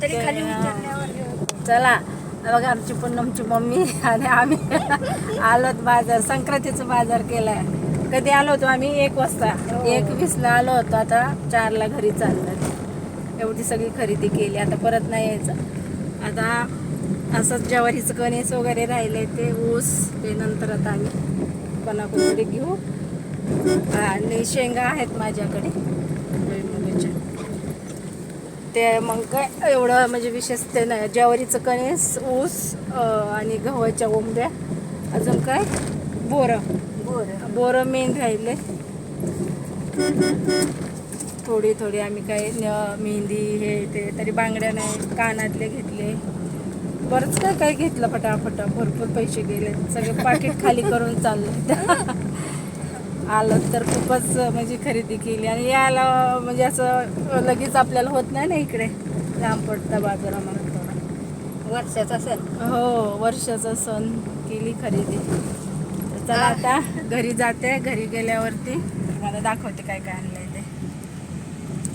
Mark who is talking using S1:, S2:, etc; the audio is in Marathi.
S1: तरी खाली उतरल्यावर
S2: चला बघा आमची पूनमची मम्मी आणि आम्ही आलोत बाजार, संक्रांतीचा बाजार केलाय. कधी आलो होतो आम्ही 1 वाजता, 1:20ला आलो होतो. आता 4ला घरी चाललं. एवढी सगळी खरेदी केली. आता परत नाही यायचं. आता असंच ज्वारीचं कणीस वगैरे राहिले, ते ऊस, ते नंतर आता आम्ही कोणाकडे घेऊ. आणि शेंगा आहेत माझ्याकडे भुईमुगाच्या. ते मग काय एवढं म्हणजे विशेष ते नाही. ज्वारीचं कणीस, ऊस आणि गव्हाच्या ओंब्या, अजून काय बोरं मेन राहिले. थोडी आम्ही काय मेहंदी हे ते, तरी बांगड्या नाही, कानातले घेतले, बरंच काय घेतलं फटाफट. भरपूर पैसे गेले, सगळे पाकिट खाली करून चालले. आलं तर खूपच म्हणजे खरेदी केली. आणि यायला म्हणजे असं लगेच आपल्याला होत नाही ना, इकडे लांब पडता बाजार आम्हाला थोडा.
S1: वर्षाचा सण.
S2: हो, वर्षाचा सण केली खरेदी. चला आता घरी जाते. घरी गेल्यावरती मला दाखवते काय काय आणलंय ते.